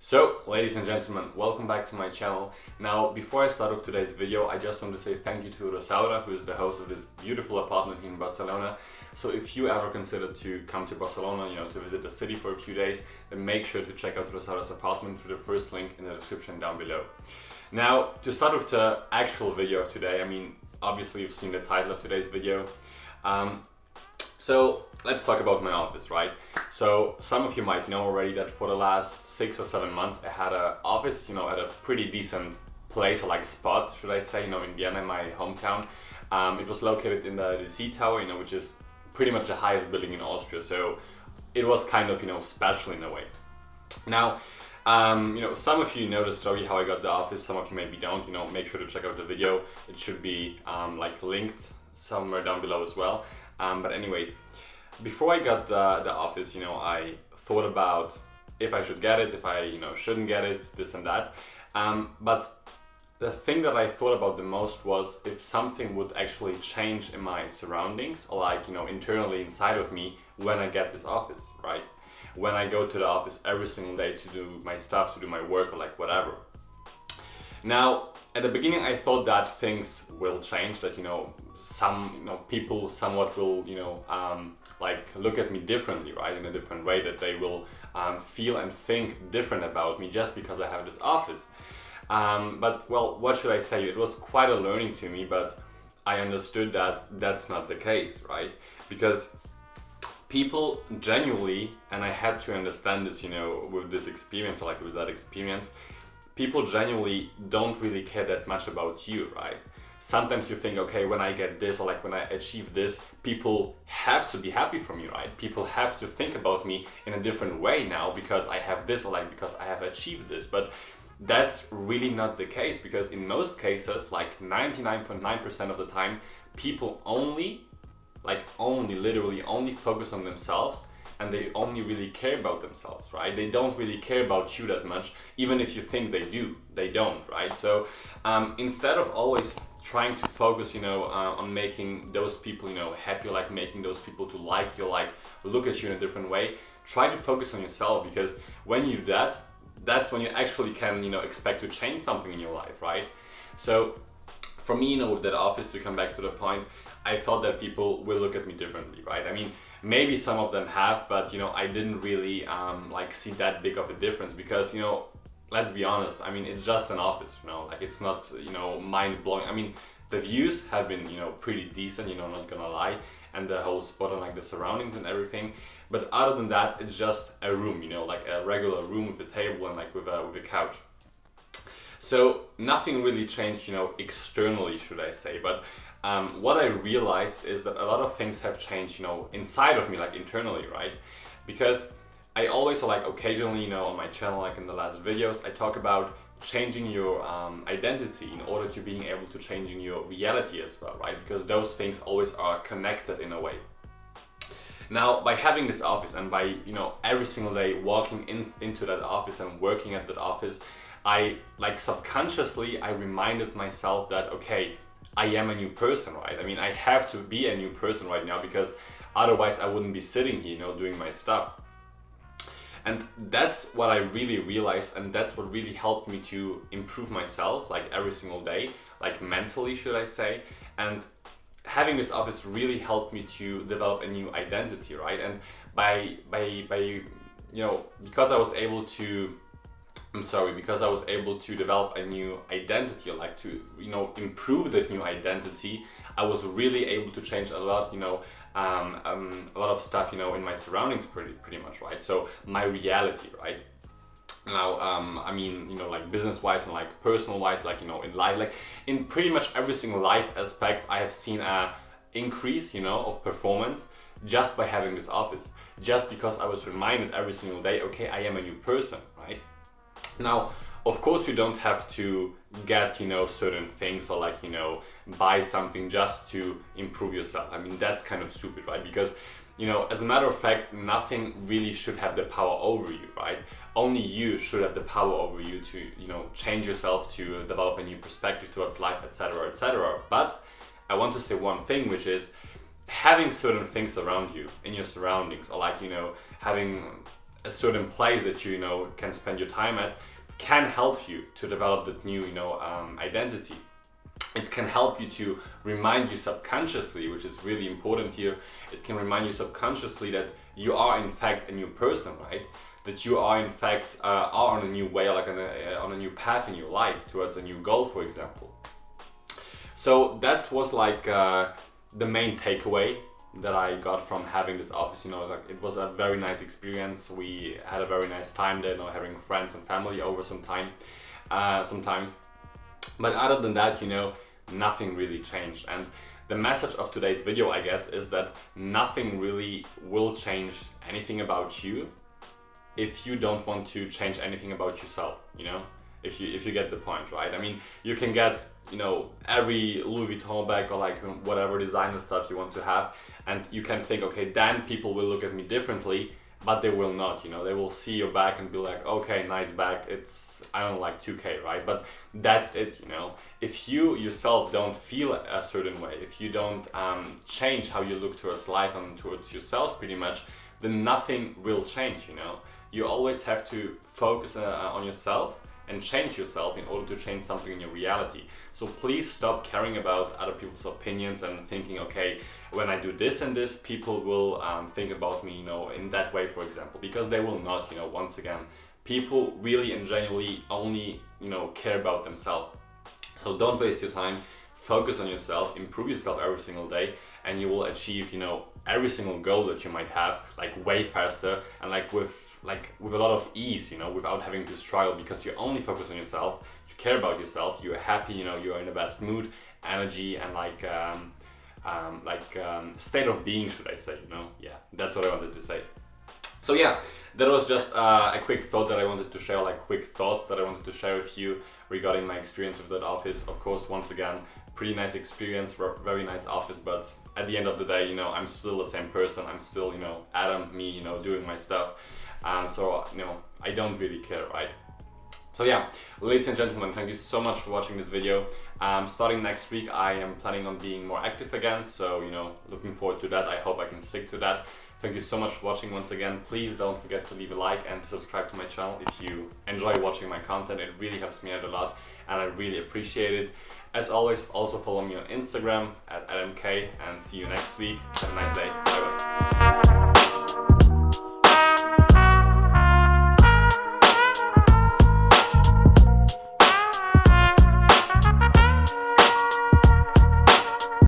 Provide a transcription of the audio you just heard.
So, ladies and gentlemen, welcome back to my channel. Now, before I start off today's video, I just want to say thank you to Rosaura, who is the host of this beautiful apartment here in Barcelona. So if you ever consider to come to Barcelona, to visit the city for a few days, then make sure to check out Rosaura's apartment through the first link in the description down below. Now, to start with the actual video of today, obviously you've seen the title of today's video. So let's talk about my office, right? So some of you might know already that for the last 6 or 7 months I had an office, at a pretty decent place, or like spot, should I say, in Vienna, my hometown. It was located in the Z Tower, which is pretty much the highest building in Austria. So it was kind of, special in a way. Now, some of you know the story how I got the office, some of you maybe don't, make sure to check out the video. It should be linked somewhere down below as well. But anyways, before I got the office, I thought about if I should get it, if I, shouldn't get it, this and that. But the thing that I thought about the most was if something would actually change in my surroundings, or internally inside of me when I get this office, right? When I go to the office every single day to do my stuff, to do my work, or whatever. Now, at the beginning, I thought that things will change, that, some, people somewhat will, look at me differently, right? In a different way, that they will feel and think different about me just because I have this office. But, well, what should I say? It was quite a learning to me, but I understood that that's not the case, right? Because people genuinely, and I had to understand this, with this experience, or with that experience, people genuinely don't really care that much about you, right? Sometimes you think, okay, when I get this, or when I achieve this, people have to be happy for me, right? People have to think about me in a different way now because I have this, or because I have achieved this. But that's really not the case, because in most cases, 99.9% of the time, people literally only focus on themselves, and they only really care about themselves, right? They don't really care about you that much, even if you think they do, they don't, right? So instead of always trying to focus, on making those people, happy, making those people to like you, look at you in a different way, try to focus on yourself, because when you do that, that's when you actually can, expect to change something in your life, right? So for me, with that office, to come back to the point, I thought that people will look at me differently, right? Maybe some of them have, but I didn't really see that big of a difference, because let's be honest, it's just an office, it's not mind-blowing. The views have been pretty decent, not gonna lie, and the whole spot and the surroundings and everything, but other than that, it's just a room, a regular room with a table and with a couch. So nothing really changed, externally, should I say, but what I realized is that a lot of things have changed, inside of me, internally, right? Because I always, occasionally, on my channel, in the last videos, I talk about changing your identity in order to being able to changing your reality as well, right? Because those things always are connected in a way. Now, by having this office, and by, every single day walking into that office and working at that office, I, subconsciously, I reminded myself that, okay, I am a new person, right? I have to be a new person right now, because otherwise I wouldn't be sitting here, doing my stuff. And that's what I really realized, and that's what really helped me to improve myself, every single day, mentally, should I say. And having this office really helped me to develop a new identity, right? And because I was able to develop a new identity, to improve that new identity, I was really able to change a lot, a lot of stuff, in my surroundings, pretty much, right? So my reality, right? Now, business-wise and personal-wise, in life, in pretty much every single life aspect, I have seen a increase, of performance just by having this office, just because I was reminded every single day, okay, I am a new person, right? Now, of course, you don't have to get, certain things, or buy something just to improve yourself. That's kind of stupid, right? Because, as a matter of fact, nothing really should have the power over you, right? Only you should have the power over you to, change yourself, to develop a new perspective towards life, etc., etc. But I want to say one thing, which is having certain things around you, in your surroundings, or having a certain place that you know can spend your time at can help you to develop that new identity. It can help you to remind you subconsciously, which is really important here. It can remind you subconsciously that you are in fact a new person, right? That you are in fact are on a new way, like on a new path in your life towards a new goal, for example. So that was like the main takeaway that I got from having this office. You know, like it was a very nice experience. We had a very nice time there, you know, having friends and family over sometimes. But other than that, you know, nothing really changed. And the message of today's video, I guess, is that nothing really will change anything about you if you don't want to change anything about yourself, you know? If you get the point, right? I mean, you can get, you know, every Louis Vuitton bag or like whatever designer stuff you want to have, and you can think, okay, then people will look at me differently, but they will not, you know. They will see your bag and be like, okay, nice bag, it's, I don't know, like 2K, right? But that's it, you know. If you yourself don't feel a certain way, if you don't change how you look towards life and towards yourself pretty much, then nothing will change, you know. You always have to focus on yourself and change yourself in order to change something in your reality. So please stop caring about other people's opinions and thinking, okay, when I do this and this, people will think about me, you know, in that way, for example, because they will not, you know. Once again, people really and genuinely only, you know, care about themselves. So don't waste your time, focus on yourself, improve yourself every single day, and you will achieve, you know, every single goal that you might have, like way faster and like with a lot of ease, you know, without having to struggle, because you only focus on yourself, you care about yourself, you're happy, you know, you're in the best mood, energy, and state of being, should I say, you know. Yeah, that's what I wanted to say. So yeah, that was just a quick thought that I wanted to share, like quick thoughts that I wanted to share with you regarding my experience with that office. Of course, once again, pretty nice experience, very nice office, but at the end of the day, you know, I'm still the same person. I'm still, you know, Adam, me, you know, doing my stuff. So, you know, I don't really care, right? So yeah, ladies and gentlemen, thank you so much for watching this video. Starting next week, I am planning on being more active again. So, you know, looking forward to that. I hope I can stick to that. Thank you so much for watching once again. Please don't forget to leave a like and to subscribe to my channel if you enjoy watching my content. It really helps me out a lot and I really appreciate it. As always, also follow me on Instagram @AdamK, and see you next week. Have a nice day. Bye bye.